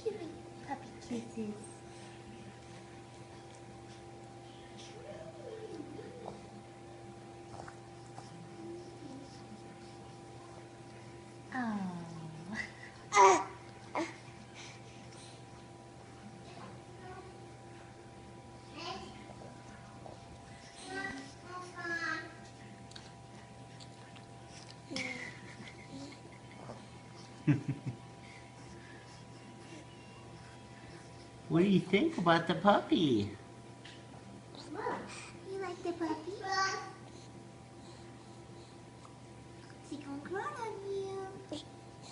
giving puppy kisses. Oh. What do you think about the puppy? You like the puppy? Is he gonna crawl on